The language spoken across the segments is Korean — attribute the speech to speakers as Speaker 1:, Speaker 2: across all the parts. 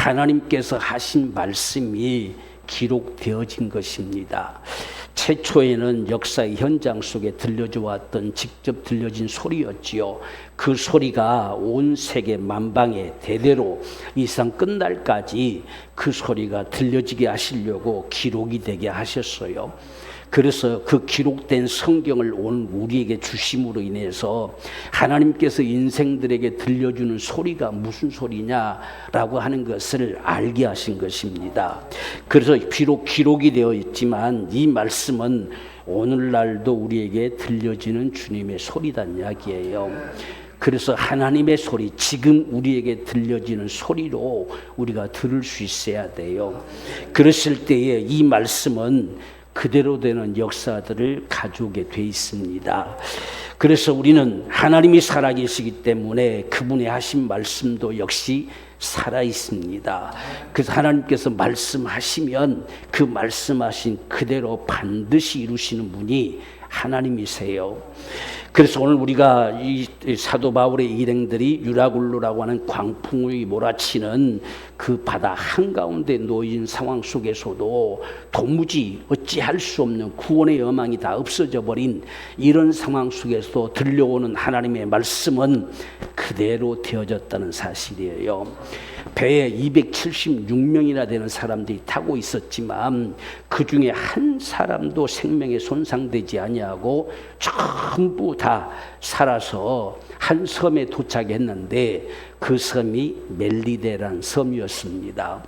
Speaker 1: 하나님께서 하신 말씀이 기록되어진 것입니다. 최초에는 역사의 현장 속에 들려져 왔던 직접 들려진 소리였지요. 그 소리가 온 세계 만방에 대대로 이 세상 끝날까지 그 소리가 들려지게 하시려고 기록이 되게 하셨어요. 그래서 그 기록된 성경을 오늘 우리에게 주심으로 인해서 하나님께서 인생들에게 들려주는 소리가 무슨 소리냐라고 하는 것을 알게 하신 것입니다. 그래서 비록 기록이 되어 있지만 이 말씀은 오늘날도 우리에게 들려지는 주님의 소리단 이야기예요. 그래서 하나님의 소리, 지금 우리에게 들려지는 소리로 우리가 들을 수 있어야 돼요. 그랬을 때에 이 말씀은 그대로 되는 역사들을 가져오게 돼 있습니다. 그래서 우리는 하나님이 살아계시기 때문에 그분의 하신 말씀도 역시 살아 있습니다. 그래서 하나님께서 말씀하시면 그 말씀하신 그대로 반드시 이루시는 분이 하나님이세요. 그래서 오늘 우리가 이 사도 바울의 일행들이 유라굴로라고 하는 광풍이 몰아치는 그 바다 한가운데 놓인 상황 속에서도 도무지 어찌할 수 없는 구원의 여망이 다 없어져 버린 이런 상황 속에서 들려오는 하나님의 말씀은 그대로 되어졌다는 사실이에요. 배에 276명이나 되는 사람들이 타고 있었지만 그 중에 한 사람도 생명에 손상되지 아니하고 전부 다 살아서 한 섬에 도착했는데 그 섬이 멜리데라는 섬이었습니다.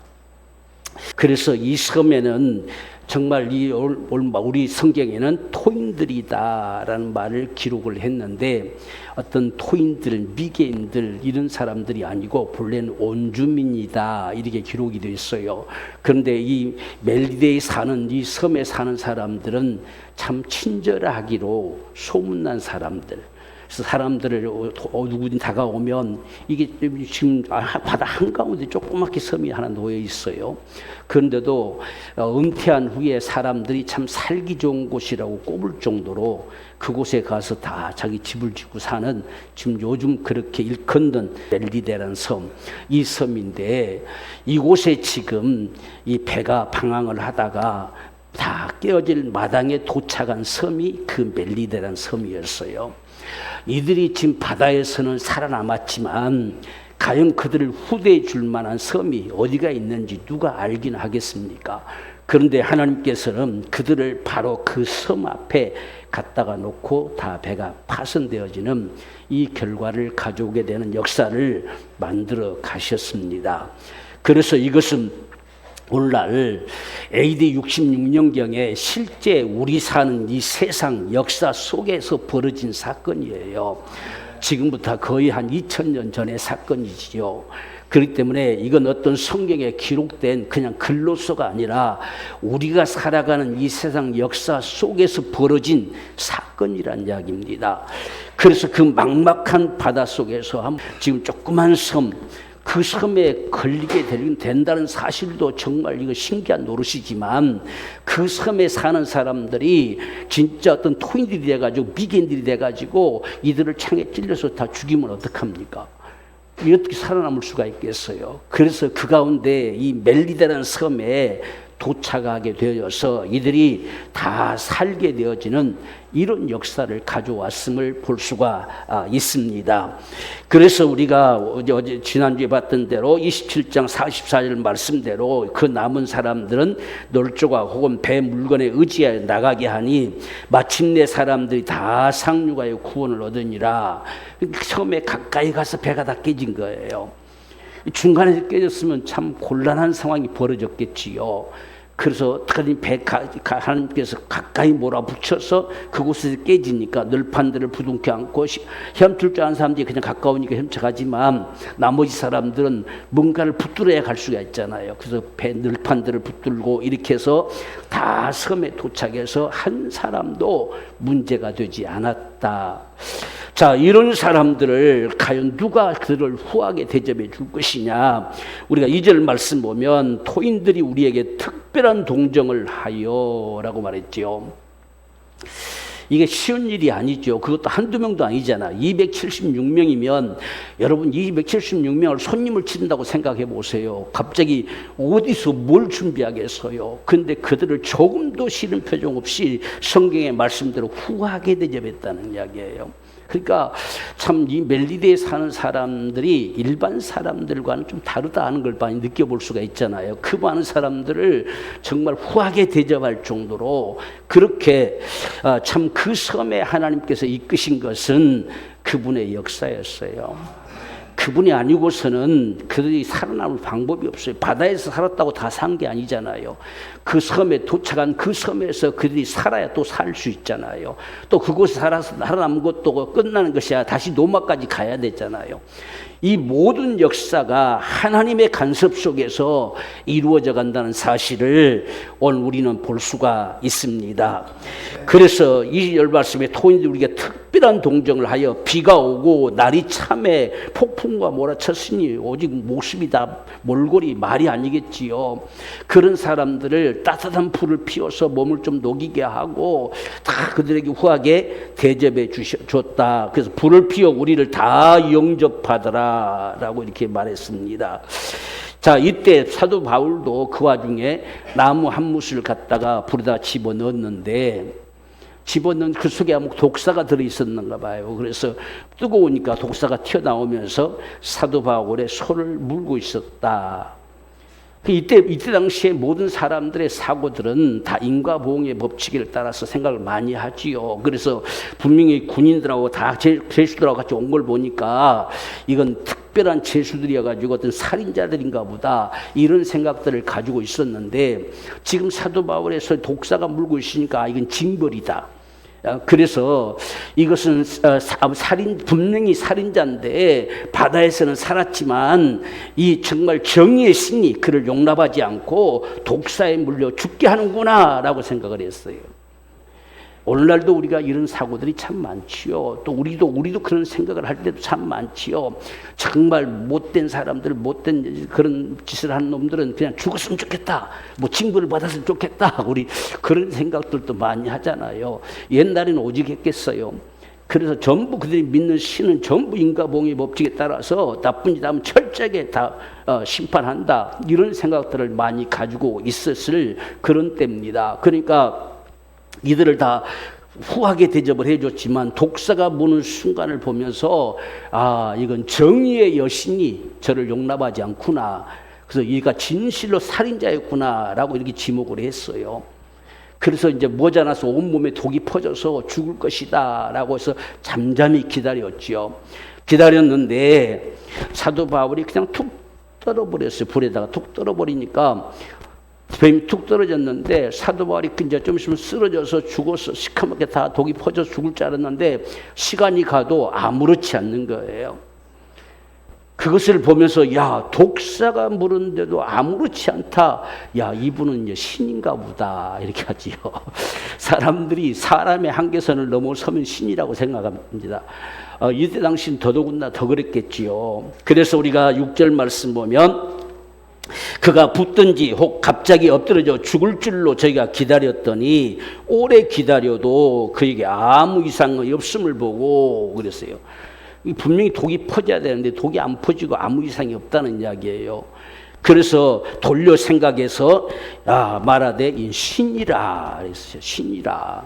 Speaker 1: 그래서 이 섬에는 정말 우리 성경에는 토인들이다라는 말을 기록을 했는데 어떤 토인들, 미개인들 이런 사람들이 아니고 본래는 온주민이다 이렇게 기록이 되어 있어요. 그런데 이 멜리데에 사는 이 섬에 사는 사람들은 참 친절하기로 소문난 사람들. 그래서 사람들을 누구든 다가오면 이게 지금 바다 한가운데 조그맣게 섬이 하나 놓여 있어요. 그런데도 은퇴한 후에 사람들이 참 살기 좋은 곳이라고 꼽을 정도로 그곳에 가서 다 자기 집을 짓고 사는 지금 요즘 그렇게 일컫는 멜리데라는 섬, 이 섬인데 이곳에 지금 이 배가 방황을 하다가 다 깨어질 마당에 도착한 섬이 그 멜리데라는 섬이었어요. 이들이 지금 바다에서는 살아남았지만 과연 그들을 후대해 줄 만한 섬이 어디가 있는지 누가 알긴 하겠습니까? 그런데 하나님께서는 그들을 바로 그 섬 앞에 갖다가 놓고 다 배가 파손되어지는 이 결과를 가져오게 되는 역사를 만들어 가셨습니다. 그래서 이것은 오늘날 AD 66년경에 실제 우리 사는 이 세상 역사 속에서 벌어진 사건이에요. 지금부터 거의 한 2000년 전의 사건이지요. 그렇기 때문에 이건 어떤 성경에 기록된 그냥 글로서가 아니라 우리가 살아가는 이 세상 역사 속에서 벌어진 사건이란 이야기입니다. 그래서 그 막막한 바다 속에서 지금 조그만 섬, 그 섬에 걸리게 된다는 사실도 정말 이거 신기한 노릇이지만 그 섬에 사는 사람들이 진짜 어떤 토인들이 돼가지고 미개인들이 돼가지고 이들을 창에 찔려서 다 죽이면 어떡합니까? 어떻게 살아남을 수가 있겠어요? 그래서 그 가운데 이 멜리데라는 섬에 도착하게 되어서 이들이 다 살게 되어지는 이런 역사를 가져왔음을 볼 수가 있습니다. 그래서 우리가 어제 지난주에 봤던 대로 27장 44절 말씀대로 그 남은 사람들은 널조각 혹은 배 물건에 의지하여 나가게 하니 마침내 사람들이 다 상륙하여 구원을 얻으니라. 처음에 가까이 가서 배가 다 깨진 거예요. 중간에 깨졌으면 참 곤란한 상황이 벌어졌겠지요. 그래서 어떡하니 하나님께서 가까이 몰아붙여서 그곳에서 깨지니까 널판들을 부둥켜 안고 헤엄칠 줄 아는 사람들이 그냥 가까우니까 헤엄쳐가지만 나머지 사람들은 뭔가를 붙들어야 갈 수가 있잖아요. 그래서 배 널판들을 붙들고 이렇게 해서 다 섬에 도착해서 한 사람도 문제가 되지 않았다. 자, 이런 사람들을 과연 누가 그들을 후하게 대접해 줄 것이냐. 우리가 2절 말씀 보면 토인들이 우리에게 특별한 동정을 하여 라고 말했죠. 이게 쉬운 일이 아니죠. 그것도 한두 명도 아니잖아. 276명이면 여러분 276명을 손님을 치른다고 생각해 보세요. 갑자기 어디서 뭘 준비하겠어요. 근데 그들을 조금도 싫은 표정 없이 성경의 말씀대로 후하게 대접했다는 이야기예요. 그러니까 참 이 멜리데에 사는 사람들이 일반 사람들과는 좀 다르다는 걸 많이 느껴볼 수가 있잖아요. 그 많은 사람들을 정말 후하게 대접할 정도로 그렇게 참 그 섬에 하나님께서 이끄신 것은 그분의 역사였어요. 그분이 아니고서는 그들이 살아남을 방법이 없어요. 바다에서 살았다고 다 산 게 아니잖아요. 그 섬에 도착한 그 섬에서 그들이 살아야 또 살 수 있잖아요. 또 그곳에 살아남은 것도 끝나는 것이 아니라 다시 노마까지 가야 되잖아요. 이 모든 역사가 하나님의 간섭 속에서 이루어져 간다는 사실을 오늘 우리는 볼 수가 있습니다. 그래서 이 말씀에 토인들 우리가 특별한 동정을 하여 비가 오고 날이 참에 폭풍과 몰아쳤으니 오직 목숨이 다 몰골이 말이 아니겠지요. 그런 사람들을 따뜻한 불을 피워서 몸을 좀 녹이게 하고 다 그들에게 후하게 대접해 줬다. 그래서 불을 피워 우리를 다 영접하더라 라고 이렇게 말했습니다. 자, 이때 사도 바울도 그 와중에 나무 한 무스를 갖다가 불에다 집어넣었는데 집어넣은 그 속에 아무 독사가 들어있었는가 봐요. 그래서 뜨거우니까 독사가 튀어나오면서 사도 바울의 손을 물고 있었다. 이때 당시에 모든 사람들의 사고들은 다 인과보응의 법칙을 따라서 생각을 많이 하지요. 그래서 분명히 군인들하고 다 죄수들하고 같이 온 걸 보니까 이건 특별한 죄수들이어가지고 어떤 살인자들인가 보다 이런 생각들을 가지고 있었는데 지금 사도 바울의 손에 독사가 물고 있으니까 이건 징벌이다. 그래서 이것은 분명히 살인자인데 바다에서는 살았지만 이 정말 정의의 신이 그를 용납하지 않고 독사에 물려 죽게 하는구나 라고 생각을 했어요. 오늘날도 우리가 이런 사고들이 참 많지요. 또 우리도 그런 생각을 할 때도 참 많지요. 정말 못된 사람들, 못된 그런 짓을 하는 놈들은 그냥 죽었으면 좋겠다. 뭐 징벌을 받았으면 좋겠다. 우리 그런 생각들도 많이 하잖아요. 옛날에는 오직 했겠어요. 그래서 전부 그들이 믿는 신은 전부 인과보응의 법칙에 따라서 나쁜 짓 하면 철저하게 다 심판한다. 이런 생각들을 많이 가지고 있었을 그런 때입니다. 그러니까 이들을 다 후하게 대접을 해줬지만 독사가 무는 순간을 보면서 이건 정의의 여신이 저를 용납하지 않구나. 그래서 얘가 진실로 살인자였구나 라고 이렇게 지목을 했어요. 그래서 이제 모자라서 온몸에 독이 퍼져서 죽을 것이다 라고 해서 잠잠히 기다렸죠. 기다렸는데 사도 바울이 그냥 툭 떨어버렸어요. 불에다가 툭 떨어버리니까 뱀이 툭 떨어졌는데 사도 바울이 이제 좀 있으면 쓰러져서 죽어서 시커멓게 다 독이 퍼져 죽을 줄 알았는데 시간이 가도 아무렇지 않는 거예요. 그것을 보면서 야, 독사가 물은데도 아무렇지 않다. 야, 이분은 이제 신인가 보다 이렇게 하지요. 사람들이 사람의 한계선을 넘어서면 신이라고 생각합니다. 이때 당시는 더더군다나 더 그랬겠지요. 그래서 우리가 6절 말씀 보면 그가 붙든지 혹 갑자기 엎드러져 죽을 줄로 저희가 기다렸더니 오래 기다려도 그에게 아무 이상이 없음을 보고 그랬어요. 분명히 독이 퍼져야 되는데 독이 안 퍼지고 아무 이상이 없다는 이야기예요. 그래서 돌려 생각해서 말하되 이 신이라 그랬어요. 신이라.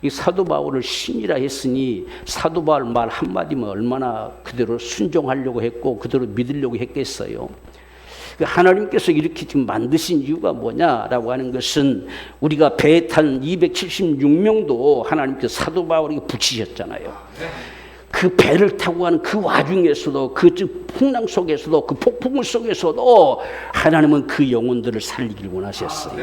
Speaker 1: 이 사도 바울을 신이라 했으니 사도 바울 말 한마디면 얼마나 그대로 순종하려고 했고 그대로 믿으려고 했겠어요. 하나님께서 이렇게 지금 만드신 이유가 뭐냐라고 하는 것은 우리가 배에 탄 276명도 하나님께서 사도 바울에게 붙이셨잖아요. 그 배를 타고 가는 그 와중에서도 그 풍랑 속에서도 그 폭풍 속에서도 하나님은 그 영혼들을 살리기를 원하셨어요.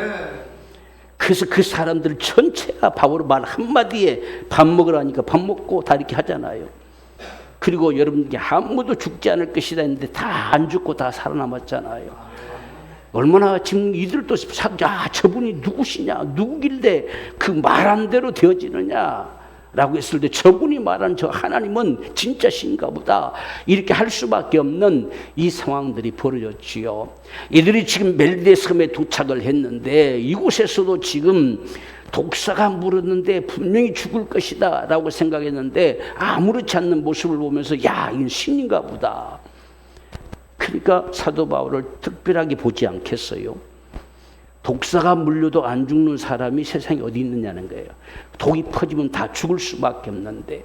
Speaker 1: 그래서 그 사람들 전체가 바울 말 한마디에 밥 먹으라니까 밥 먹고 다 이렇게 하잖아요. 그리고 여러분께 아무도 죽지 않을 것이다 했는데 다 안 죽고 다 살아남았잖아요. 얼마나 지금 이들도 저분이 누구시냐, 누구길래 그 말한 대로 되어지느냐 라고 했을 때 저분이 말한 저 하나님은 진짜 신가 보다 이렇게 할 수밖에 없는 이 상황들이 벌어졌지요. 이들이 지금 멜리데 섬에 도착을 했는데 이곳에서도 지금 독사가 물었는데 분명히 죽을 것이다 라고 생각했는데 아무렇지 않는 모습을 보면서 야, 이건 신인가 보다. 그러니까 사도 바울을 특별하게 보지 않겠어요? 독사가 물려도 안 죽는 사람이 세상에 어디 있느냐는 거예요. 독이 퍼지면 다 죽을 수밖에 없는데,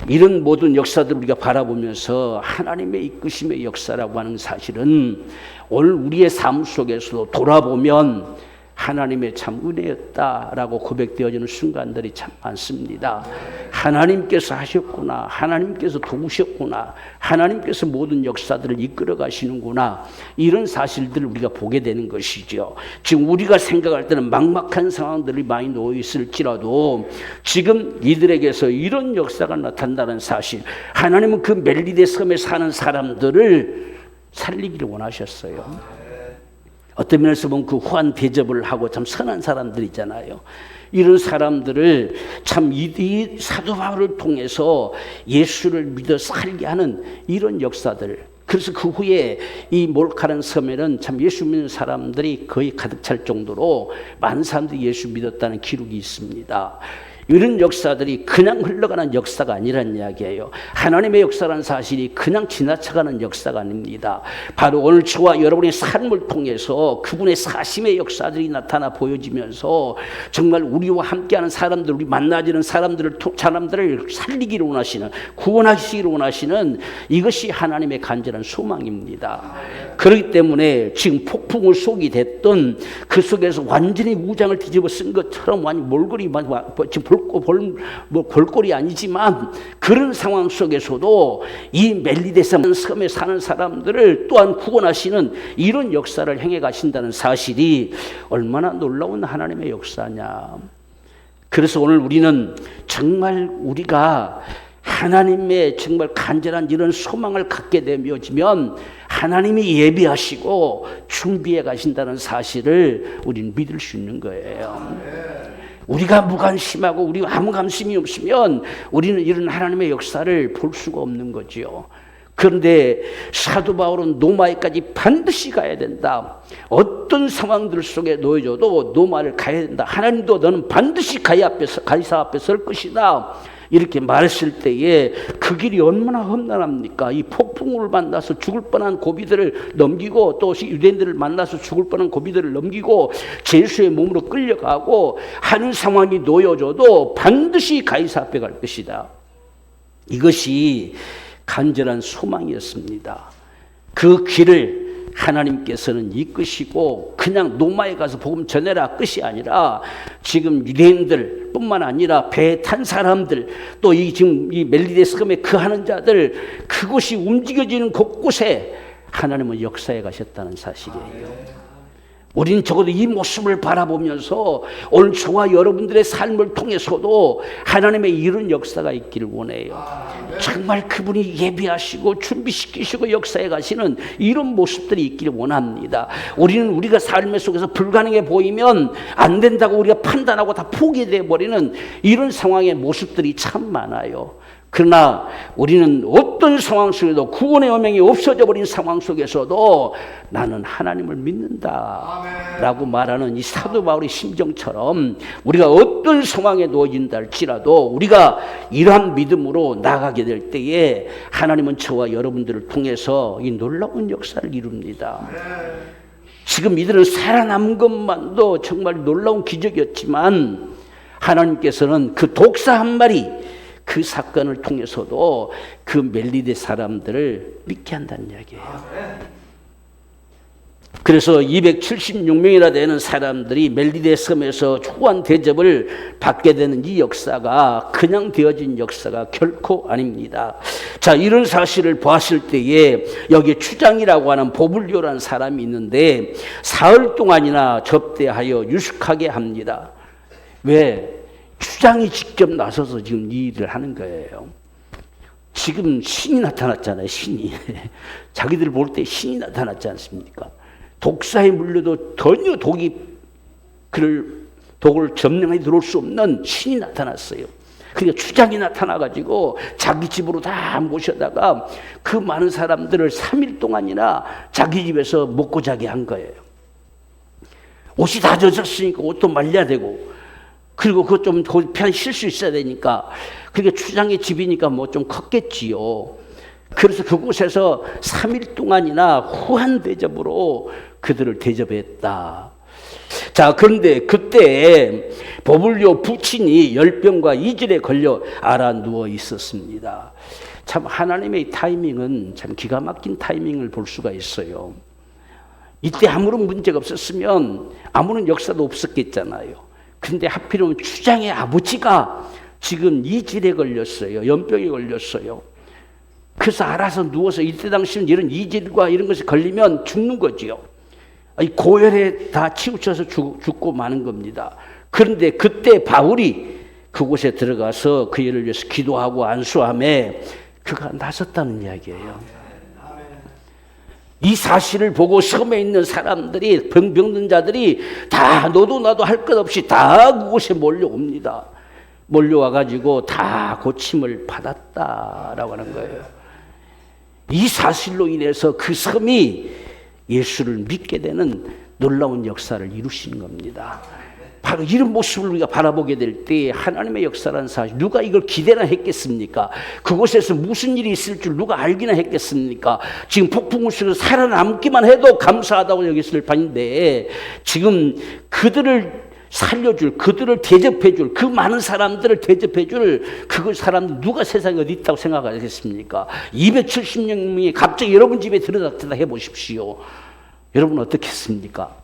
Speaker 1: 이런 모든 역사들을 우리가 바라보면서 하나님의 이끄심의 역사라고 하는 사실은 오늘 우리의 삶 속에서도 돌아보면 하나님의 참 은혜였다라고 고백되어지는 순간들이 참 많습니다. 하나님께서 하셨구나, 하나님께서 도우셨구나, 하나님께서 모든 역사들을 이끌어 가시는구나, 이런 사실들을 우리가 보게 되는 것이죠. 지금 우리가 생각할 때는 막막한 상황들이 많이 놓여 있을지라도 지금 이들에게서 이런 역사가 나타난다는 사실, 하나님은 그 멜리데 섬에 사는 사람들을 살리기를 원하셨어요. 어떤 면에서 보면 그 후한 대접을 하고 참 선한 사람들이잖아요. 이런 사람들을 참 이 사도 바울을 통해서 예수를 믿어 살게 하는 이런 역사들. 그래서 그 후에 이 몰카라는 섬에는 참 예수 믿는 사람들이 거의 가득 찰 정도로 많은 사람들이 예수 믿었다는 기록이 있습니다. 이런 역사들이 그냥 흘러가는 역사가 아니라는 이야기예요. 하나님의 역사라는 사실이 그냥 지나쳐가는 역사가 아닙니다. 바로 오늘 저와 여러분의 삶을 통해서 그분의 사심의 역사들이 나타나 보여지면서 정말 우리와 함께하는 사람들, 우리 만나지는 사람들을 살리기를 원하시는, 구원하시기를 원하시는 이것이 하나님의 간절한 소망입니다. 그렇기 때문에 지금 폭풍을 속이 됐던 그 속에서 완전히 우장을 뒤집어 쓴 것처럼 완전 몰골이 지금 볼꼴이 아니지만 그런 상황 속에서도 이 멜리데 섬에 사는 사람들을 또한 구원하시는 이런 역사를 행해 가신다는 사실이 얼마나 놀라운 하나님의 역사냐. 그래서 오늘 우리는 정말 우리가 하나님의 정말 간절한 이런 소망을 갖게 되면 하나님이 예비하시고 준비해 가신다는 사실을 우리는 믿을 수 있는 거예요. 우리가 무관심하고 우리가 아무 관심이 없으면 우리는 이런 하나님의 역사를 볼 수가 없는 거죠. 그런데 사도 바울은 노마에까지 반드시 가야 된다. 어떤 상황들 속에 놓여져도 노마를 가야 된다. 하나님도 너는 반드시 가이사 앞에 설 것이다. 이렇게 말했을 때에 그 길이 얼마나 험난합니까? 이 폭풍우를 만나서 죽을 뻔한 고비들을 넘기고 또 유대인들을 만나서 죽을 뻔한 고비들을 넘기고 제수의 몸으로 끌려가고 하는 상황이 놓여져도 반드시 가이사 앞에 갈 것이다. 이것이 간절한 소망이었습니다. 그 길을 하나님께서는 이끄시고 그냥 노마에 가서 복음 전해라 끝이 아니라 지금 유대인들 뿐만 아니라 배에 탄 사람들 또 지금 이 멜리데 섬에 거하는 자들 그곳이 움직여지는 곳곳에 하나님은 역사해 가셨다는 사실이에요. 우리는 적어도 이 모습을 바라보면서 오늘 저와 여러분들의 삶을 통해서도 하나님의 이런 역사가 있기를 원해요. 정말 그분이 예비하시고 준비시키시고 역사해 가시는 이런 모습들이 있기를 원합니다. 우리는 우리가 삶 속에서 불가능해 보이면 안 된다고 우리가 판단하고 다 포기해 버리는 이런 상황의 모습들이 참 많아요. 그러나 우리는 어떤 상황 속에도 구원의 여명이 없어져 버린 상황 속에서도 나는 하나님을 믿는다 라고 말하는 이 사도 바울의 심정처럼 우리가 어떤 상황에 놓여진다 할지라도 우리가 이러한 믿음으로 나가게 될 때에 하나님은 저와 여러분들을 통해서 이 놀라운 역사를 이룹니다. 지금 이들은 살아남은 것만도 정말 놀라운 기적이었지만 하나님께서는 그 독사 한 마리 그 사건을 통해서도 그 멜리데 사람들을 믿게 한다는 이야기예요. 그래서 276명이나 되는 사람들이 멜리데 섬에서 후한 대접을 받게 되는 이 역사가 그냥 되어진 역사가 결코 아닙니다. 자, 이런 사실을 보았을 때에 여기 추장이라고 하는 보불료라는 사람이 있는데 사흘 동안이나 접대하여 유숙하게 합니다. 왜? 추장이 직접 나서서 지금 이 일을 하는 거예요. 지금 신이 나타났잖아요. 신이. 자기들 볼 때 신이 나타났지 않습니까? 독사에 물려도 전혀 독을 점령해 들어올 수 없는 신이 나타났어요. 그러니까 추장이 나타나가지고 자기 집으로 다 모셔다가 그 많은 사람들을 3일 동안이나 자기 집에서 먹고 자게 한 거예요. 옷이 다 젖었으니까 옷도 말려야 되고, 그리고 그것 좀 편히 쉴 수 있어야 되니까, 그게 추장의 집이니까 뭐 좀 컸겠지요. 그래서 그곳에서 3일 동안이나 후한 대접으로 그들을 대접했다. 자, 그런데 그때 보블리오 부친이 열병과 이질에 걸려 알아 누워 있었습니다. 참 하나님의 타이밍은 참 기가 막힌 타이밍을 볼 수가 있어요. 이때 아무런 문제가 없었으면 아무런 역사도 없었겠잖아요. 그런데 하필이면 추장의 아버지가 지금 이질에 걸렸어요. 연병에 걸렸어요. 그래서 알아서 누워서, 이때 당시는 이런 이질과 이런 것이 걸리면 죽는 거지요. 고열에 다 치우쳐서 죽고 마는 겁니다. 그런데 그때 바울이 그곳에 들어가서 그 일을 위해서 기도하고 안수함에 그가 나섰다는 이야기예요. 이 사실을 보고 섬에 있는 사람들이, 병든 자들이 다 너도 나도 할 것 없이 다 그곳에 몰려옵니다. 몰려와가지고 다 고침을 받았다라고 하는 거예요. 이 사실로 인해서 그 섬이 예수를 믿게 되는 놀라운 역사를 이루시는 겁니다. 바로 이런 모습을 우리가 바라보게 될 때 하나님의 역사라는 사실, 누가 이걸 기대나 했겠습니까? 그곳에서 무슨 일이 있을 줄 누가 알기나 했겠습니까? 지금 폭풍우 속에서 살아남기만 해도 감사하다고 여겼을 판인데, 지금 그들을 살려줄, 그들을 대접해줄, 그 많은 사람들을 대접해줄 그 사람들 누가 세상에 어디 있다고 생각하겠습니까? 270명이 갑자기 여러분 집에 들어갔다 해보십시오. 여러분 어떻겠습니까?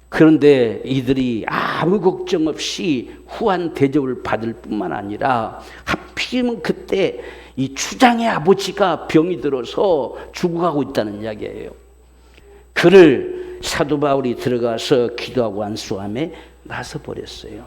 Speaker 1: 그런데 이들이 아무 걱정 없이 후한 대접을 받을 뿐만 아니라 하필이면 그때 이 추장의 아버지가 병이 들어서 죽어가고 있다는 이야기예요. 그를 사도 바울이 들어가서 기도하고 안수함에 나서 버렸어요.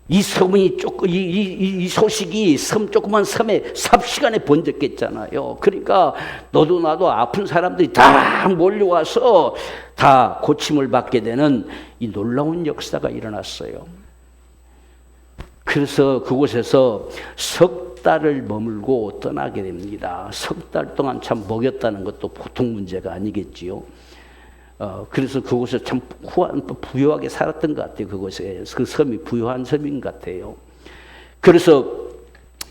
Speaker 1: 이 섬이 이 소식이 조그만 섬에 삽시간에 번졌겠잖아요. 그러니까 너도 나도 아픈 사람들이 다 몰려와서 다 고침을 받게 되는 이 놀라운 역사가 일어났어요. 그래서 그곳에서 석 달을 머물고 떠나게 됩니다. 석 달 동안 참 먹였다는 것도 보통 문제가 아니겠지요. 그래서 그곳에 참 부유하게 살았던 것 같아요. 그곳에 그 섬이 부유한 섬인 것 같아요. 그래서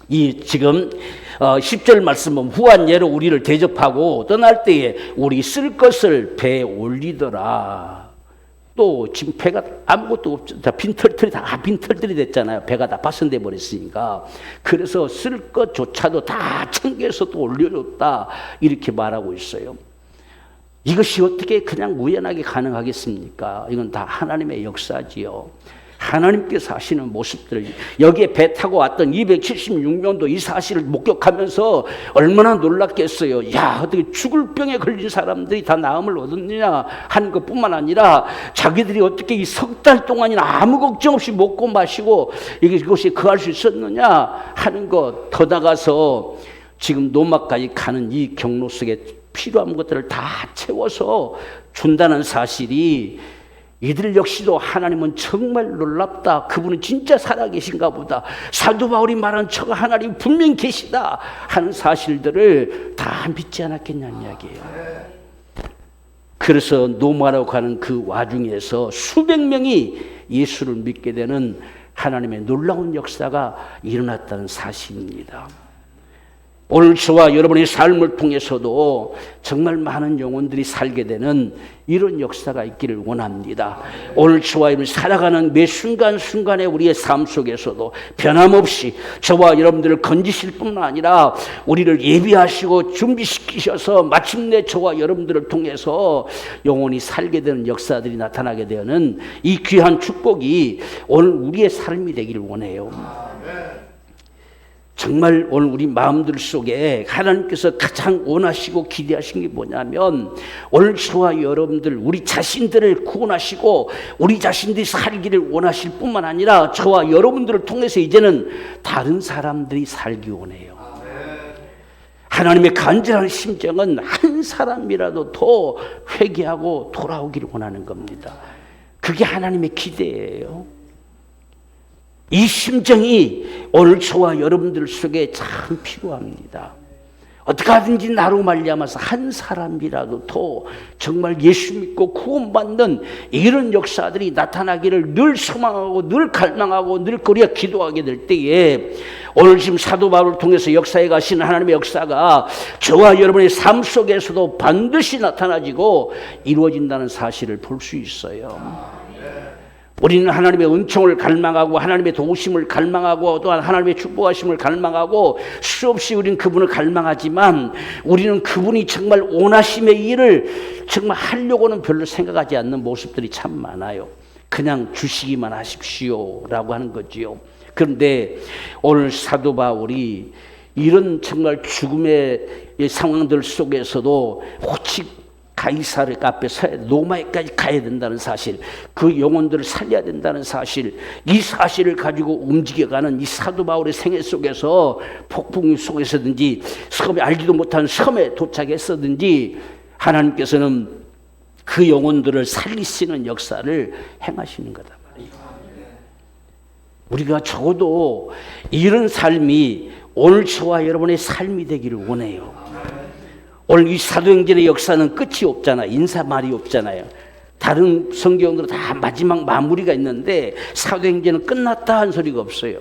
Speaker 1: 이 지금 10절 말씀은 후한 예로 우리를 대접하고 떠날 때에 우리 쓸 것을 배에 올리더라. 또 지금 배가 아무것도 없죠. 빈털들이 됐잖아요. 배가 다 파손돼 버렸으니까. 그래서 쓸 것조차도 다 챙겨서 또 올려줬다, 이렇게 말하고 있어요. 이것이 어떻게 그냥 우연하게 가능하겠습니까? 이건 다 하나님의 역사지요. 하나님께서 하시는 모습들, 여기에 배 타고 왔던 276명도 이 사실을 목격하면서 얼마나 놀랐겠어요. 야, 어떻게 죽을 병에 걸린 사람들이 다 나음을 얻었느냐 하는 것뿐만 아니라 자기들이 어떻게 이 석 달 동안이나 아무 걱정 없이 먹고 마시고 이것이 거할 수 있었느냐 하는 것, 더 나가서 지금 노마까지 가는 이 경로 속에 필요한 것들을 다 채워서 준다는 사실이, 이들 역시도 하나님은 정말 놀랍다, 그분은 진짜 살아계신가 보다, 사도 바울이 말한 저가 하나님 분명히 계시다 하는 사실들을 다 믿지 않았겠냐는 이야기예요. 그래서 노마라고 가는 그 와중에서 수백 명이 예수를 믿게 되는 하나님의 놀라운 역사가 일어났다는 사실입니다. 오늘 저와 여러분의 삶을 통해서도 정말 많은 영혼들이 살게 되는 이런 역사가 있기를 원합니다. 오늘 저와 여러분이 살아가는 매 순간순간의 우리의 삶 속에서도 변함없이 저와 여러분들을 건지실 뿐만 아니라 우리를 예비하시고 준비시키셔서 마침내 저와 여러분들을 통해서 영혼이 살게 되는 역사들이 나타나게 되는 이 귀한 축복이 오늘 우리의 삶이 되기를 원해요. 정말 오늘 우리 마음들 속에 하나님께서 가장 원하시고 기대하신 게 뭐냐면, 오늘 저와 여러분들 우리 자신들을 구원하시고 우리 자신들이 살기를 원하실 뿐만 아니라 저와 여러분들을 통해서 이제는 다른 사람들이 살기 원해요. 하나님의 간절한 심정은 한 사람이라도 더 회개하고 돌아오기를 원하는 겁니다. 그게 하나님의 기대예요. 이 심정이 오늘 저와 여러분들 속에 참 필요합니다. 어떻게 하든지 나로 말미암아서 한 사람이라도 더 정말 예수 믿고 구원받는 이런 역사들이 나타나기를 늘 소망하고 늘 갈망하고 늘 우리가 기도하게 될 때에 오늘 지금 사도 바울을 통해서 역사에 가시는 하나님의 역사가 저와 여러분의 삶 속에서도 반드시 나타나지고 이루어진다는 사실을 볼 수 있어요. 우리는 하나님의 은총을 갈망하고 하나님의 도우심을 갈망하고 또한 하나님의 축복하심을 갈망하고 수없이 우리는 그분을 갈망하지만 우리는 그분이 정말 원하심의 일을 정말 하려고는 별로 생각하지 않는 모습들이 참 많아요. 그냥 주시기만 하십시오라고 하는 거지요. 그런데 오늘 사도 바울이 이런 정말 죽음의 상황들 속에서도 오직 가이사르 앞에 서야 로마에까지 가야 된다는 사실, 그 영혼들을 살려야 된다는 사실, 이 사실을 가지고 움직여가는 이 사도 바울의 생애 속에서 폭풍 속에서든지 섬에 알지도 못한 섬에 도착했었든지 하나님께서는 그 영혼들을 살리시는 역사를 행하시는 거다 말이에요. 우리가 적어도 이런 삶이 오늘 저와 여러분의 삶이 되기를 원해요. 오늘 이 사도행전의 역사는 끝이 없잖아요. 인사말이 없잖아요. 다른 성경들은 다 마지막 마무리가 있는데 사도행전은 끝났다 한 소리가 없어요.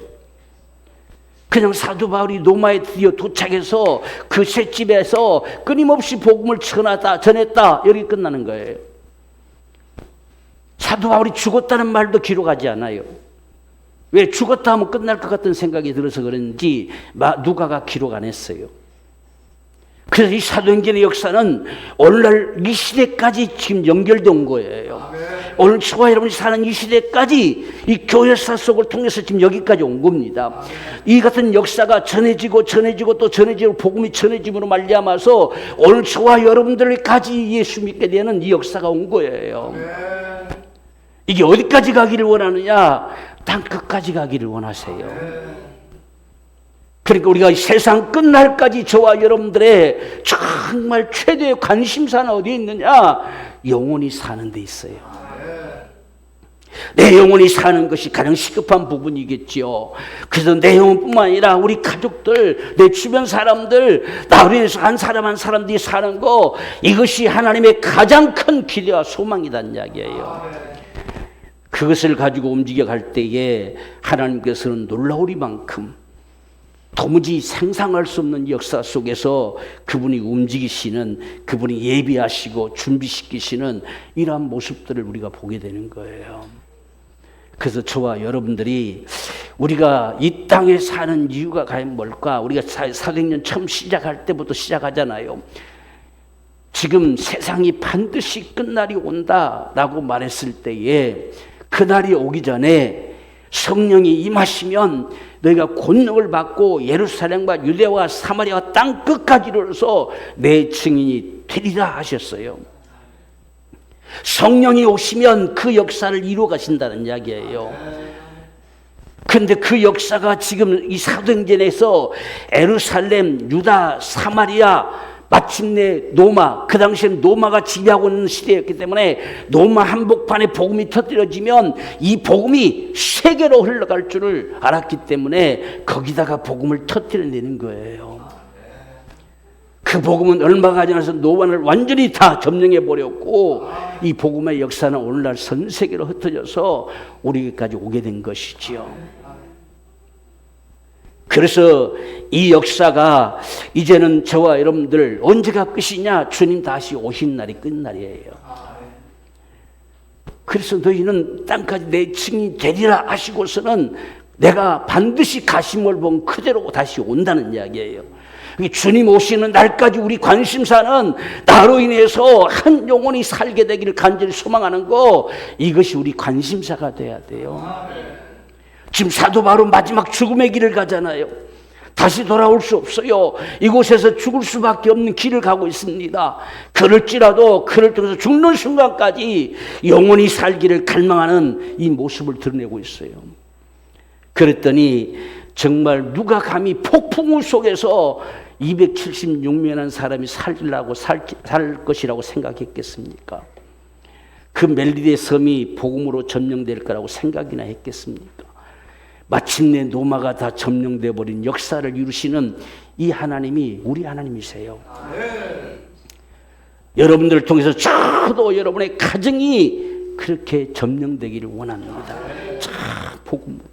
Speaker 1: 그냥 사도 바울이 로마에 드디어 도착해서 그 셋집에서 끊임없이 복음을 전했다. 여기 끝나는 거예요. 사도 바울이 죽었다는 말도 기록하지 않아요. 왜 죽었다 하면 끝날 것 같은 생각이 들어서 그런지 누가가 기록 안 했어요. 그래서 이 사도행전의 역사는 오늘날 이 시대까지 지금 연결된 거예요. 오늘 저와 여러분이 사는 이 시대까지 이 교회사 속을 통해서 지금 여기까지 온 겁니다. 이 같은 역사가 전해지고 또 전해지고 복음이 전해짐으로 말미암아서 오늘 저와 여러분들까지 예수 믿게 되는 이 역사가 온 거예요. 이게 어디까지 가기를 원하느냐? 땅 끝까지 가기를 원하세요. 그러니까 우리가 세상 끝날까지 저와 여러분들의 정말 최대의 관심사는 어디에 있느냐? 영혼이 사는 데 있어요. 내 영혼이 사는 것이 가장 시급한 부분이겠지요. 그래서 내 영혼뿐만 아니라 우리 가족들, 내 주변 사람들, 나로 인해서 한 사람 한 사람들이 사는 거, 이것이 하나님의 가장 큰 기대와 소망이란 이야기예요. 그것을 가지고 움직여 갈 때에 하나님께서는 놀라우리만큼 도무지 상상할 수 없는 역사 속에서 그분이 움직이시는, 그분이 예비하시고 준비시키시는 이러한 모습들을 우리가 보게 되는 거예요. 그래서 저와 여러분들이 우리가 이 땅에 사는 이유가 과연 뭘까? 우리가 사도행전 처음 시작할 때부터 시작하잖아요. 지금 세상이 반드시 끝날이 온다라고 말했을 때에 그날이 오기 전에 성령이 임하시면 너희가 권능을 받고 예루살렘과 유대와 사마리아 땅 끝까지 이르러서 내 증인이 되리라 하셨어요. 성령이 오시면 그 역사를 이루어 가신다는 이야기예요. 그런데 그 역사가 지금 이 사도행전에서 예루살렘, 유다, 사마리아, 마침내 로마, 그 당시엔 로마가 지배하고 있는 시대였기 때문에 로마 한복판에 복음이 터뜨려지면 이 복음이 세계로 흘러갈 줄을 알았기 때문에 거기다가 복음을 터뜨려내는 거예요. 그 복음은 얼마가 지나서 로마를 완전히 다 점령해버렸고 이 복음의 역사는 오늘날 전 세계로 흩어져서 우리에게까지 오게 된 것이지요. 그래서 이 역사가 이제는 저와 여러분들 언제가 끝이냐? 주님 다시 오신 날이 끝날이에요. 그래서 너희는 땅까지 내 증인이 되리라 하시고서는 내가 반드시 가심을 본 그대로 다시 온다는 이야기예요. 주님 오시는 날까지 우리 관심사는 나로 인해서 한 영혼이 살게 되기를 간절히 소망하는 거, 이것이 우리 관심사가 돼야 돼요. 지금 사도 바로 마지막 죽음의 길을 가잖아요. 다시 돌아올 수 없어요. 이곳에서 죽을 수밖에 없는 길을 가고 있습니다. 그럴지라도 그를 통해서 죽는 순간까지 영원히 살기를 갈망하는 이 모습을 드러내고 있어요. 그랬더니 정말 누가 감히 폭풍우 속에서 276명의 사람이 살 것이라고 생각했겠습니까? 그 멜리데 섬이 복음으로 점령될 거라고 생각이나 했겠습니까? 마침내 노마가 다 점령돼 버린 역사를 이루시는 이 하나님이 우리 하나님이세요. 여러분들을 통해서 저도 여러분의 가정이 그렇게 점령되기를 원합니다. 참 복음으로.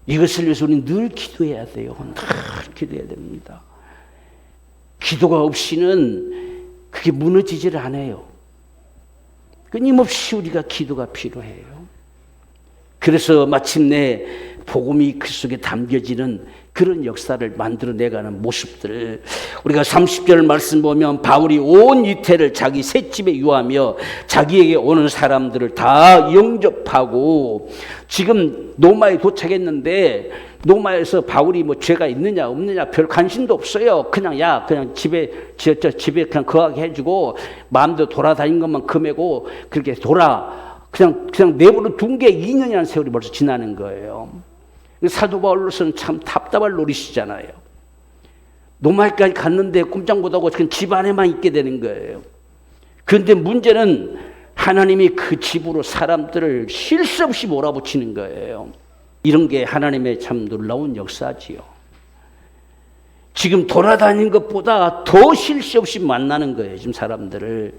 Speaker 1: 이것을 위해서 우리는 늘 기도해야 돼요. 늘 기도해야 됩니다. 기도가 없이는 그게 무너지지를 않아요. 끊임없이 우리가 기도가 필요해요. 그래서 마침내 복음이 그 속에 담겨지는 그런 역사를 만들어내가는 모습들, 우리가 30절 말씀 보면 바울이 온 이태를 자기 셋집에 유하며 자기에게 오는 사람들을 다 영접하고, 지금 노마에 도착했는데 노마에서 바울이 뭐 죄가 있느냐 없느냐 별 관심도 없어요. 그냥 그냥 집에 그냥 거하게 해주고 마음대로 돌아다닌 것만 금해고 그렇게 그냥 내버려 둔 게 2년이라는 세월이 벌써 지나는 거예요. 사도 바울로서는 참 답답할 노릇이잖아요. 노마에까지 갔는데 꼼짝 못하고 그냥 집 안에만 있게 되는 거예요. 그런데 문제는 하나님이 그 집으로 사람들을 쉴 새 없이 몰아붙이는 거예요. 이런 게 하나님의 참 놀라운 역사지요. 지금 돌아다니는 것보다 더 쉴 새 없이 만나는 거예요, 지금 사람들을.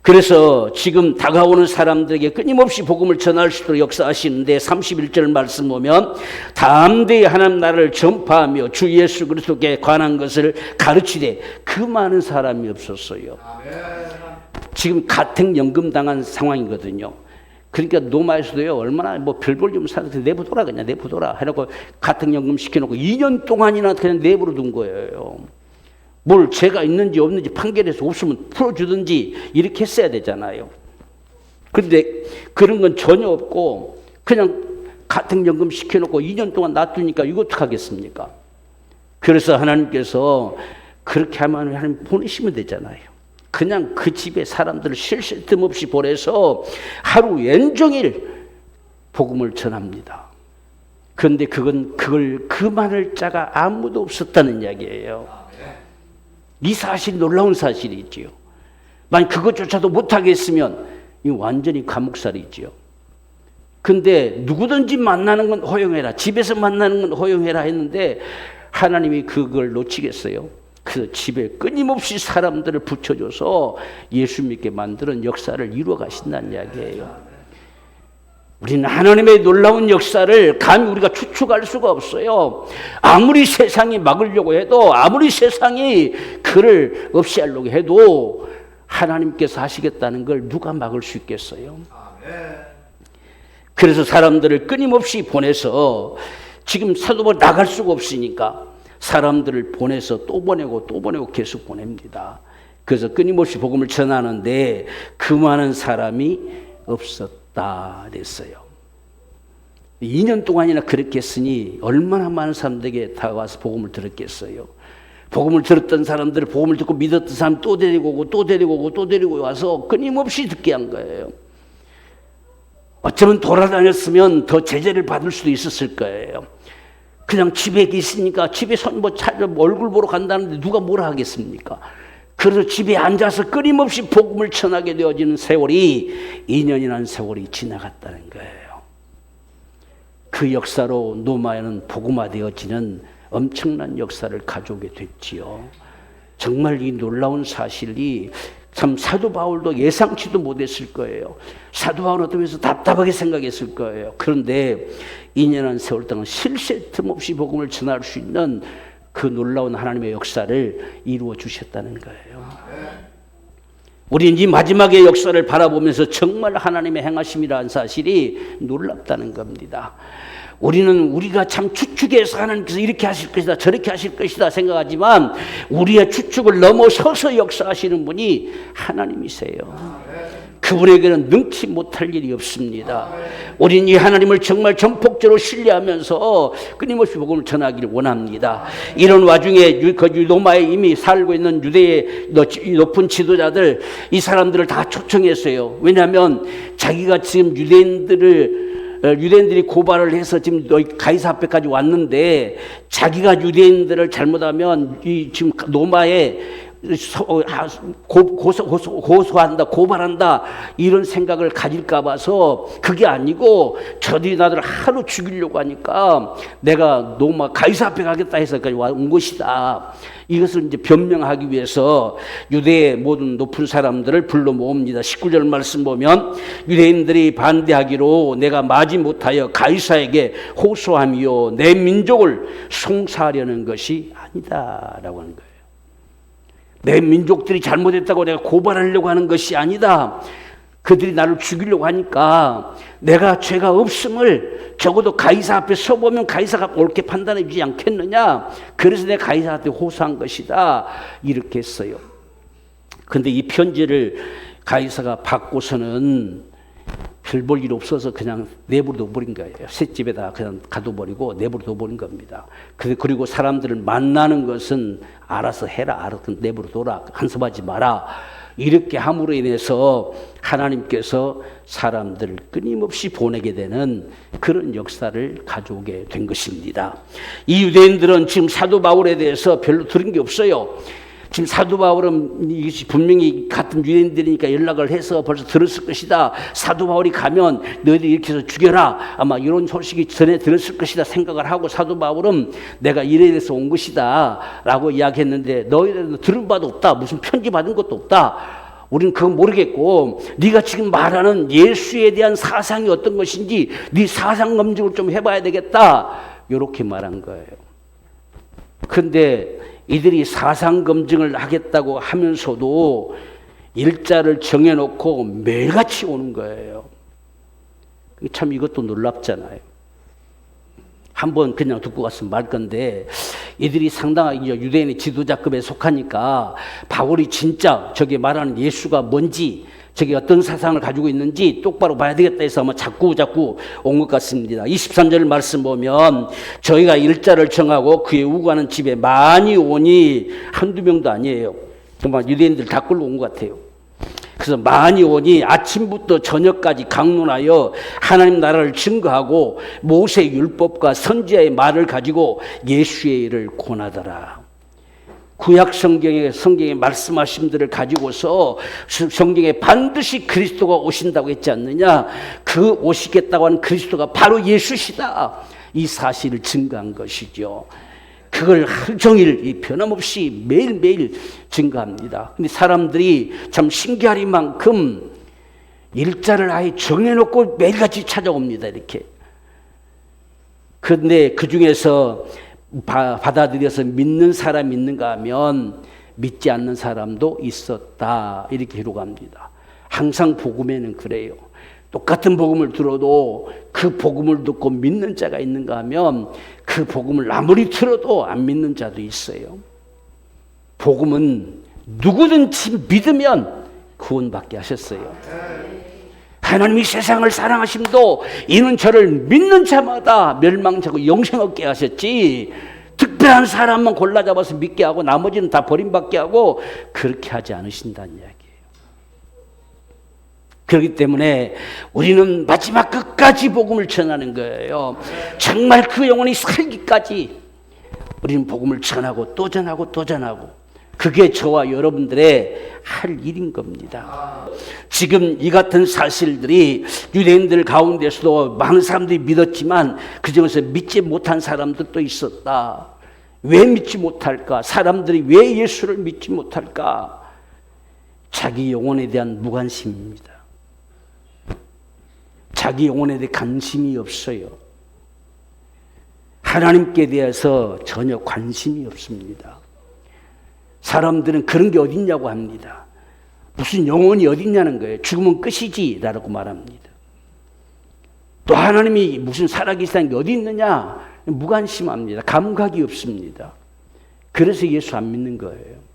Speaker 1: 그래서 지금 다가오는 사람들에게 끊임없이 복음을 전할 수 있도록 역사하시는데 31절 말씀 보면 담대히 하나님 나라를 전파하며 주 예수 그리스도께 관한 것을 가르치되 그 많은 사람이 없었어요. 지금 가택연금 당한 상황이거든요. 그러니까 노마에서도요, 얼마나 뭐 별 볼 좀 사는데 내버려둬라, 그냥 내버려둬라 해놓고 가택연금 시켜놓고 2년 동안이나 그냥 내버려 둔 거예요. 뭘 죄가 있는지 없는지 판결해서 없으면 풀어주든지 이렇게 했어야 되잖아요. 그런데 그런 건 전혀 없고 그냥 가택연금 시켜놓고 2년 동안 놔두니까 이거 어떡하겠습니까? 그래서 하나님께서 그렇게 하면 하나님 보내시면 되잖아요. 그냥 그 집에 사람들을 쉴 틈 없이 보내서 하루 왼종일 복음을 전합니다. 그런데 그걸 그만할 자가 아무도 없었다는 이야기예요. 이 사실이 놀라운 사실이지요. 만약 그것조차도 못하게 했으면 이 완전히 감옥살이지요. 근데 누구든지 만나는 건 허용해라, 집에서 만나는 건 허용해라 했는데 하나님이 그걸 놓치겠어요? 그 집에 끊임없이 사람들을 붙여줘서 예수 믿게 만드는 역사를 이루어 가신다는 이야기예요. 우리는 하나님의 놀라운 역사를 감히 우리가 추측할 수가 없어요. 아무리 세상이 막으려고 해도, 아무리 세상이 그를 없이 하려고 해도 하나님께서 하시겠다는 걸 누가 막을 수 있겠어요? 그래서 사람들을 끊임없이 보내서, 지금 사도 바울이 나갈 수가 없으니까 사람들을 보내서 또 보내고 또 보내고 계속 보냅니다. 그래서 끊임없이 복음을 전하는데 그 많은 사람이 없었다 됐어요. 2년 동안이나 그렇게 했으니 얼마나 많은 사람들에게 다가와서 복음을 들었겠어요. 복음을 들었던 사람들, 복음을 듣고 믿었던 사람 또 데리고 오고 또 데리고 오고 또 데리고 와서 끊임없이 듣게 한 거예요. 어쩌면 돌아다녔으면 더 제재를 받을 수도 있었을 거예요. 그냥 집에 있으니까 집에 얼굴 보러 간다는데 누가 뭐라 하겠습니까? 그래서 집에 앉아서 끊임없이 복음을 전하게 되어지는 세월이 2년이라는 세월이 지나갔다는 거예요. 그 역사로 노마에는 복음화되어지는 엄청난 역사를 가져오게 됐지요. 정말 이 놀라운 사실이 참 사도 바울도 예상치도 못했을 거예요. 사도 바울은 어떤 면에서 답답하게 생각했을 거예요. 그런데 2년한 세월 동안 쉴 틈 없이 복음을 전할 수 있는 그 놀라운 하나님의 역사를 이루어 주셨다는 거예요. 우리는 이 마지막의 역사를 바라보면서 정말 하나님의 행하심이라는 사실이 놀랍다는 겁니다. 우리는 우리가 참 추측해서 하나님께서 이렇게 하실 것이다, 저렇게 하실 것이다 생각하지만 우리의 추측을 넘어서서 역사하시는 분이 하나님이세요. 그분에게는 능치 못할 일이 없습니다. 우리는 이 하나님을 정말 전폭적으로 신뢰하면서 끊임없이 복음을 전하기를 원합니다. 이런 와중에 로마에 이미 살고 있는 유대의 높은 지도자들, 이 사람들을 다 초청했어요. 왜냐하면 자기가 지금 유대인들이 고발을 해서 지금 가이사 앞에까지 왔는데 자기가 유대인들을 잘못하면 지금 로마의 고소한다, 고발한다 이런 생각을 가질까 봐서 그게 아니고 저들이 나를 하루 죽이려고 하니까 내가 노마 가이사 앞에 가겠다 해서 온 것이다. 이것을 이제 변명하기 위해서 유대의 모든 높은 사람들을 불러 모읍니다. 19절 말씀 보면 유대인들이 반대하기로 내가 마지 못하여 가이사에게 호소하며 내 민족을 송사하려는 것이 아니다 라고 하는 거예요. 내 민족들이 잘못했다고 내가 고발하려고 하는 것이 아니다. 그들이 나를 죽이려고 하니까 내가 죄가 없음을 적어도 가이사 앞에 서보면 가이사가 옳게 판단해 주지 않겠느냐. 그래서 내가 가이사한테 호소한 것이다. 이렇게 했어요. 그런데 이 편지를 가이사가 받고서는 별 볼 일 없어서 그냥 내버려 둬버린 거예요. 셋집에다 그냥 가둬버리고 내버려 둬버린 겁니다. 그리고 사람들을 만나는 것은 알아서 해라. 알아서 내버려 둬라. 간섭하지 마라. 이렇게 함으로 인해서 하나님께서 사람들을 끊임없이 보내게 되는 그런 역사를 가져오게 된 것입니다. 이 유대인들은 지금 사도 바울에 대해서 별로 들은 게 없어요. 지금 사도 바울은 분명히 같은 유대인들이니까 연락을 해서 벌써 들었을 것이다. 사도 바울이 가면 너희들 이렇게 해서 죽여라. 아마 이런 소식이 전에 들었을 것이다 생각을 하고 사도 바울은 내가 이래 돼서 온 것이다 라고 이야기했는데 너희들은 들은 바도 없다. 무슨 편지 받은 것도 없다. 우리는 그건 모르겠고 네가 지금 말하는 예수에 대한 사상이 어떤 것인지 네 사상 검증을 좀 해봐야 되겠다. 이렇게 말한 거예요. 그런데 이들이 사상 검증을 하겠다고 하면서도 일자를 정해놓고 매일같이 오는 거예요. 참 이것도 놀랍잖아요. 한번 그냥 듣고 갔으면 말 건데 이들이 상당하게 유대인의 지도자급에 속하니까 바울이 진짜 저게 말하는 예수가 뭔지 저게 어떤 사상을 가지고 있는지 똑바로 봐야 되겠다 해서 아마 자꾸 온 것 같습니다. 23절 말씀 보면 저희가 일자를 정하고 그의 우구하는 집에 많이 오니 한두 명도 아니에요. 정말 유대인들 다 끌고 온 것 같아요. 그래서 많이 오니 아침부터 저녁까지 강론하여 하나님 나라를 증거하고 모세의 율법과 선지자의 말을 가지고 예수의 일을 권하더라. 구약 성경에 말씀하신 들을 가지고서 성경에 반드시 그리스도가 오신다고 했지 않느냐. 그 오시겠다고 하는 그리스도가 바로 예수시다. 이 사실을 증거한 것이죠. 그걸 하루 종일 변함없이 매일매일 증거합니다. 근데 사람들이 참 신기하리만큼 일자를 아예 정해놓고 매일같이 찾아옵니다. 이렇게. 그런데 그 중에서 받아들여서 믿는 사람이 있는가 하면 믿지 않는 사람도 있었다. 이렇게 기록합니다. 항상 복음에는 그래요. 똑같은 복음을 들어도 그 복음을 듣고 믿는 자가 있는가 하면 그 복음을 아무리 들어도 안 믿는 자도 있어요. 복음은 누구든지 믿으면 구원받게 하셨어요. 하나님이 세상을 사랑하심도 이는 저를 믿는 자마다 멸망자고 영생 얻게 하셨지 특별한 사람만 골라 잡아서 믿게 하고 나머지는 다 버림받게 하고 그렇게 하지 않으신다는 이야기예요. 그렇기 때문에 우리는 마지막 끝까지 복음을 전하는 거예요. 정말 그 영혼이 살기까지 우리는 복음을 전하고 또 전하고 또 전하고 그게 저와 여러분들의 할 일인 겁니다. 지금 이 같은 사실들이 유대인들 가운데서도 많은 사람들이 믿었지만 그 중에서 믿지 못한 사람들도 있었다. 왜 믿지 못할까? 사람들이 왜 예수를 믿지 못할까? 자기 영혼에 대한 무관심입니다. 자기 영혼에 대해 관심이 없어요. 하나님께 대해서 전혀 관심이 없습니다. 사람들은 그런 게 어딨냐고 합니다. 무슨 영혼이 어딨냐는 거예요. 죽으면 끝이지 라고 말합니다. 또 하나님이 무슨 살아계시다는 게 어디 있느냐 무관심합니다. 감각이 없습니다. 그래서 예수 안 믿는 거예요.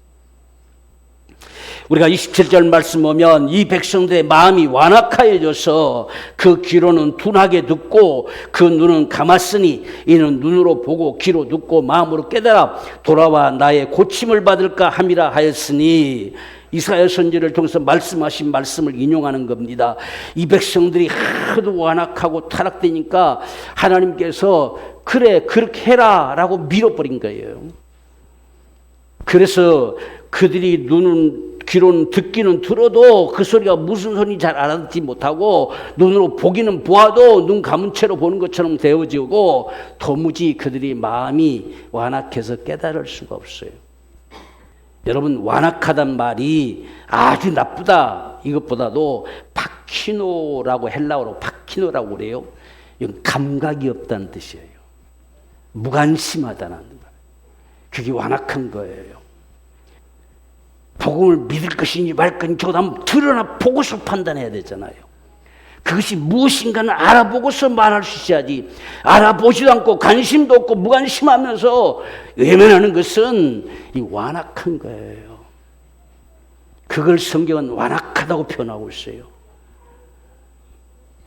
Speaker 1: 우리가 27절 말씀 보면 이 백성들의 마음이 완악하여져서 그 귀로는 둔하게 듣고 그 눈은 감았으니 이는 눈으로 보고 귀로 듣고 마음으로 깨달아 돌아와 나의 고침을 받을까 함이라 하였으니 이사야 선지를 통해서 말씀하신 말씀을 인용하는 겁니다. 이 백성들이 하도 완악하고 타락되니까 하나님께서 그래 그렇게 해라 라고 밀어버린 거예요. 그래서 그들이 귀로는 듣기는 들어도 그 소리가 무슨 소리인지 잘 알아듣지 못하고 눈으로 보기는 보아도 눈 감은 채로 보는 것처럼 되어지고 도무지 그들이 마음이 완악해서 깨달을 수가 없어요. 여러분, 완악하단 말이 아주 나쁘다 이것보다도 파키노라고, 헬라어로 파키노라고 그래요. 이건 감각이 없다는 뜻이에요. 무관심하다는 말. 그게 완악한 거예요. 복음을 믿을 것인지 말 것인지 저도 한번 드러나 보고서 판단해야 되잖아요. 그것이 무엇인가는 알아보고서 말할 수 있어야지, 알아보지도 않고 관심도 없고 무관심하면서 외면하는 것은 이 완악한 거예요. 그걸 성경은 완악하다고 표현하고 있어요.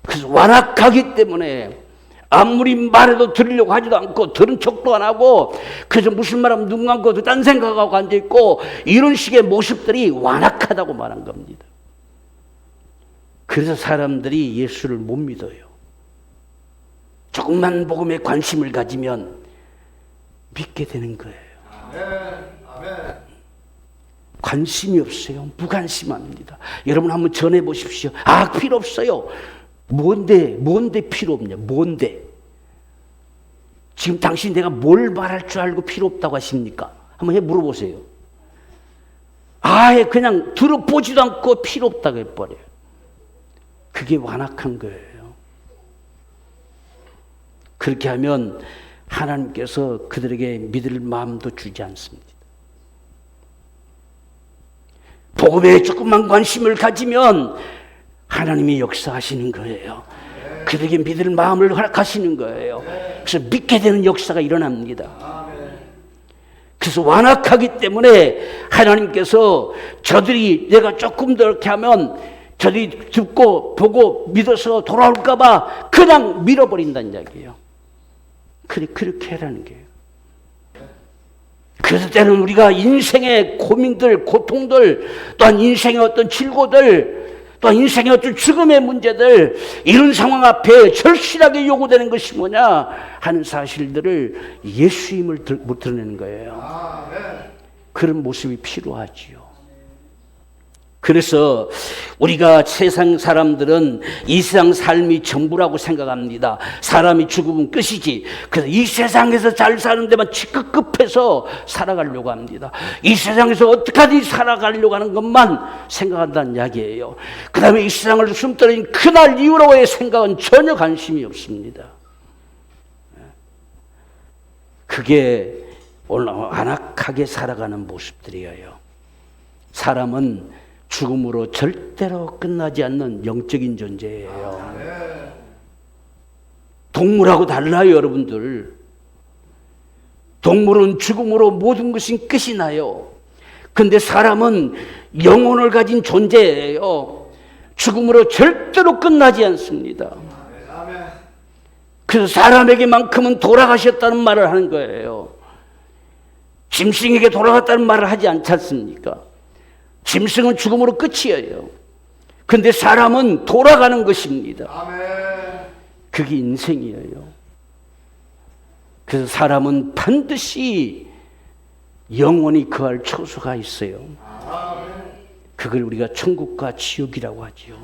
Speaker 1: 그래서 완악하기 때문에 아무리 말해도 들으려고 하지도 않고 들은 척도 안 하고 그래서 무슨 말하면 눈 감고 딴 생각하고 앉아있고 이런 식의 모습들이 완악하다고 말한 겁니다. 그래서 사람들이 예수를 못 믿어요. 조금만 복음에 관심을 가지면 믿게 되는 거예요. 아멘. 관심이 없어요. 무관심합니다. 여러분 한번 전해 보십시오. 아, 필요 없어요. 뭔데 필요 없냐? 뭔데? 지금 당신 내가 뭘 말할 줄 알고 필요 없다고 하십니까? 한번 물어보세요. 아예 그냥 들어보지도 않고 필요 없다고 해버려요. 그게 완악한 거예요. 그렇게 하면 하나님께서 그들에게 믿을 마음도 주지 않습니다. 복음에 조금만 관심을 가지면 하나님이 역사하시는 거예요. 그들에게 믿을 마음을 허락하시는 거예요. 그래서 믿게 되는 역사가 일어납니다. 그래서 완악하기 때문에 하나님께서 저들이 내가 조금 더 이렇게 하면 저들이 듣고 보고 믿어서 돌아올까 봐 그냥 밀어버린다는 이야기예요. 그렇게 하라는 거예요. 그래서 때는 우리가 인생의 고민들, 고통들, 또한 인생의 어떤 질고들, 또 인생의 어떤 죽음의 문제들, 이런 상황 앞에 절실하게 요구되는 것이 뭐냐 하는 사실들을 예수임을 못 드러내는 거예요. 그런 모습이 필요하지요. 그래서 우리가 세상 사람들은 이 세상 삶이 전부라고 생각합니다. 사람이 죽으면 끝이지. 그래서 이 세상에서 잘 사는 데만 급급해서 살아가려고 합니다. 이 세상에서 어떻게든 살아가려고 하는 것만 생각한다는 이야기예요. 그 다음에 이 세상을 숨떨어진 그날 이후로의 생각은 전혀 관심이 없습니다. 그게 오늘 안악하게 살아가는 모습들이에요. 사람은 죽음으로 절대로 끝나지 않는 영적인 존재예요. 동물하고 달라요, 여러분들. 동물은 죽음으로 모든 것이 끝이 나요. 그런데 사람은 영혼을 가진 존재예요. 죽음으로 절대로 끝나지 않습니다. 그래서 사람에게만큼은 돌아가셨다는 말을 하는 거예요. 짐승에게 돌아갔다는 말을 하지 않지 않습니까? 짐승은 죽음으로 끝이에요. 그런데 사람은 돌아가는 것입니다. 그게 인생이에요. 그래서 사람은 반드시 영원히 거할 처소가 있어요. 그걸 우리가 천국과 지옥이라고 하죠.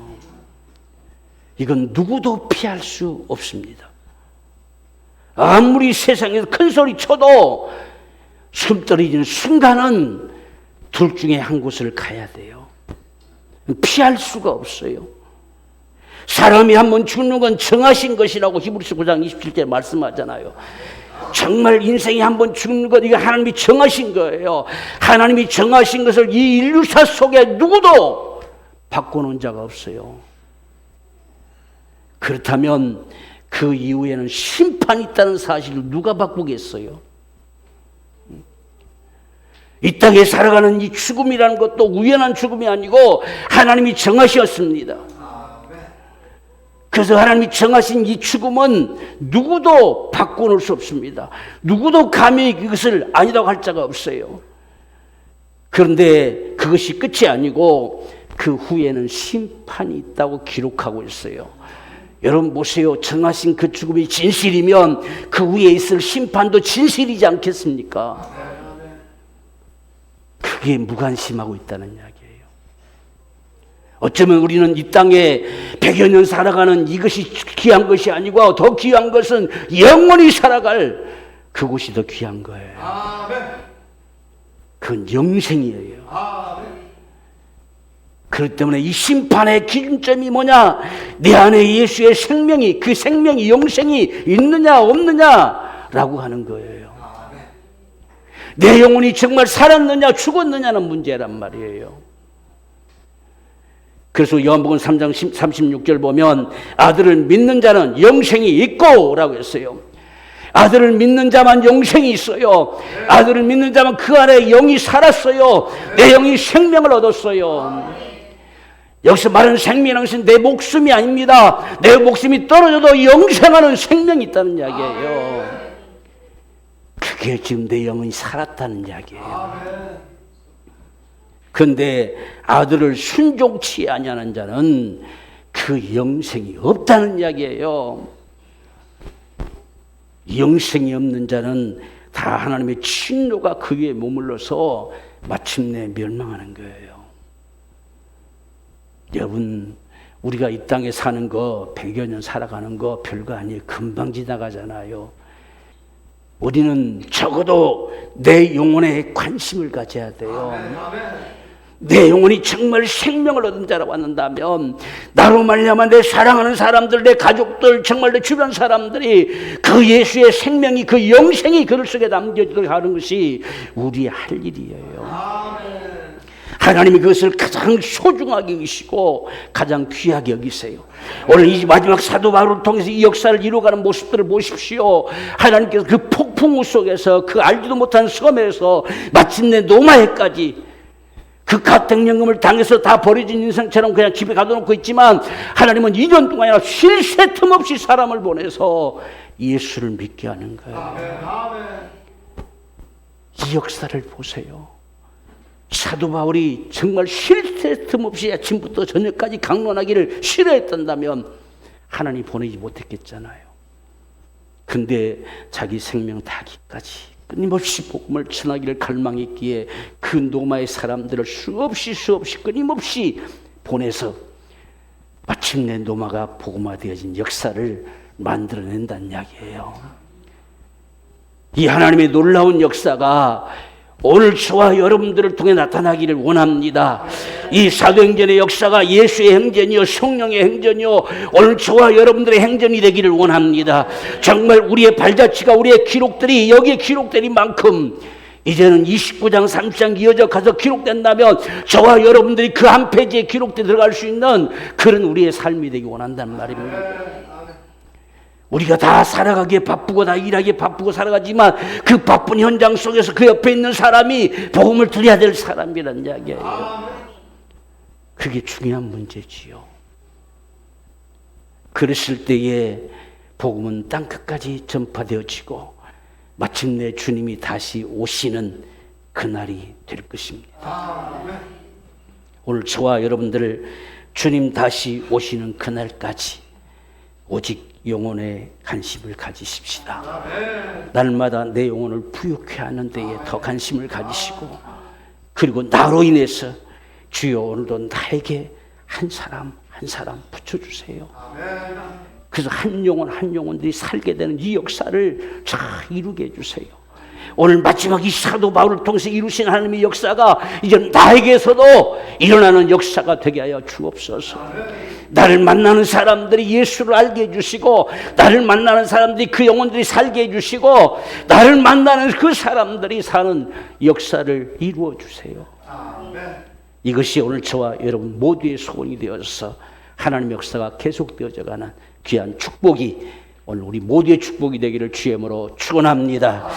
Speaker 1: 이건 누구도 피할 수 없습니다. 아무리 세상에서 큰 소리 쳐도 숨 떨어지는 순간은 둘 중에 한 곳을 가야 돼요. 피할 수가 없어요. 사람이 한번 죽는 건 정하신 것이라고 히브리서 9장 27절에 말씀하잖아요. 정말 인생이 한번 죽는 것, 이거 하나님이 정하신 거예요. 하나님이 정하신 것을 이 인류사 속에 누구도 바꿔놓은 자가 없어요. 그렇다면 그 이후에는 심판이 있다는 사실을 누가 바꾸겠어요? 이 땅에 살아가는 이 죽음이라는 것도 우연한 죽음이 아니고 하나님이 정하셨습니다. 그래서 하나님이 정하신 이 죽음은 누구도 바꿔놓을 수 없습니다. 누구도 감히 이것을 아니라고 할 자가 없어요. 그런데 그것이 끝이 아니고 그 후에는 심판이 있다고 기록하고 있어요. 여러분 보세요. 정하신 그 죽음이 진실이면 그 후에 있을 심판도 진실이지 않겠습니까? 그게 무관심하고 있다는 이야기예요. 어쩌면 우리는 이 땅에 100여 년 살아가는 이것이 귀한 것이 아니고 더 귀한 것은 영원히 살아갈 그곳이 더 귀한 거예요. 그건 영생이에요. 그렇기 때문에 이 심판의 기준점이 뭐냐? 내 안에 예수의 생명이, 그 생명이, 영생이 있느냐 없느냐라고 하는 거예요. 내 영혼이 정말 살았느냐 죽었느냐는 문제란 말이에요. 그래서 요한복음 3장 36절 보면 아들을 믿는 자는 영생이 있고 라고 했어요. 아들을 믿는 자만 영생이 있어요. 아들을 믿는 자만 그 안에 영이 살았어요. 내 영이 생명을 얻었어요. 여기서 말하는 생명이라는 것은 내 목숨이 아닙니다. 내 목숨이 떨어져도 영생하는 생명이 있다는 이야기예요. 그게 지금 내 영혼이 살았다는 이야기예요. 그런데 아들을 순종치 아니하는 자는 그 영생이 없다는 이야기예요. 영생이 없는 자는 다 하나님의 진노가 그 위에 머물러서 마침내 멸망하는 거예요. 여러분, 우리가 이 땅에 사는 거 100여 년 살아가는 거 별거 아니에요. 금방 지나가잖아요. 우리는 적어도 내 영혼에 관심을 가져야 돼요. 내 영혼이 정말 생명을 얻은 자라고 왔는다면 나로 말미암아 내 사랑하는 사람들, 내 가족들, 정말 내 주변 사람들이 그 예수의 생명이, 그 영생이 그들 속에 남겨지도록 하는 것이 우리의 할 일이에요. 하나님이 그것을 가장 소중하게 여기시고 가장 귀하게 여기세요. 오늘 이 마지막 사도 바울을 통해서 이 역사를 이루어가는 모습들을 보십시오. 하나님께서 그 폭풍우 속에서, 그 알지도 못한 섬에서 마침내 노마에까지 그 가택연금을 당해서 다 버려진 인생처럼 그냥 집에 가둬놓고 있지만 하나님은 2년 동안이나 쉴 새 틈 없이 사람을 보내서 예수를 믿게 하는 거예요. 이 역사를 보세요. 사도 바울이 정말 쉴 새 틈 없이 아침부터 저녁까지 강론하기를 싫어했던다면 하나님 보내지 못했겠잖아요. 근데 자기 생명 다기까지 끊임없이 복음을 전하기를 갈망했기에 그 노마의 사람들을 수없이 끊임없이 보내서 마침내 노마가 복음화되어진 역사를 만들어낸다는 이야기예요. 이 하나님의 놀라운 역사가 오늘 저와 여러분들을 통해 나타나기를 원합니다. 이 사도행전의 역사가 예수의 행전이요, 성령의 행전이요, 오늘 저와 여러분들의 행전이 되기를 원합니다. 정말 우리의 발자취가, 우리의 기록들이 여기에 기록된 만큼 이제는 29장 30장 이어져 가서 기록된다면 저와 여러분들이 그 한 페이지에 기록돼 들어갈 수 있는 그런 우리의 삶이 되기 원한단 말입니다. 우리가 다 살아가기에 바쁘고 다 일하기에 바쁘고 살아가지만 그 바쁜 현장 속에서 그 옆에 있는 사람이 복음을 들어야 될 사람이라는 이야기예요. 그게 중요한 문제지요. 그랬을 때에 복음은 땅끝까지 전파되어지고 마침내 주님이 다시 오시는 그날이 될 것입니다. 오늘 저와 여러분들을 주님 다시 오시는 그날까지 오직 영혼에 관심을 가지십시다. 날마다 내 영혼을 부유케 하는 데에 더 관심을 가지시고, 그리고 나로 인해서 주여 오늘도 나에게 한 사람 한 사람 붙여주세요. 그래서 한 영혼들이 살게 되는 이 역사를 잘 이루게 해주세요. 오늘 마지막 이 사도 바울을 통해서 이루신 하나님의 역사가 이제 나에게서도 일어나는 역사가 되게 하여 주옵소서. 나를 만나는 사람들이 예수를 알게 해주시고, 나를 만나는 사람들이 그 영혼들이 살게 해주시고, 나를 만나는 그 사람들이 사는 역사를 이루어 주세요. 이것이 오늘 저와 여러분 모두의 소원이 되어서 하나님의 역사가 계속되어져가는 귀한 축복이 오늘 우리 모두의 축복이 되기를 주의 이름으로 축원합니다.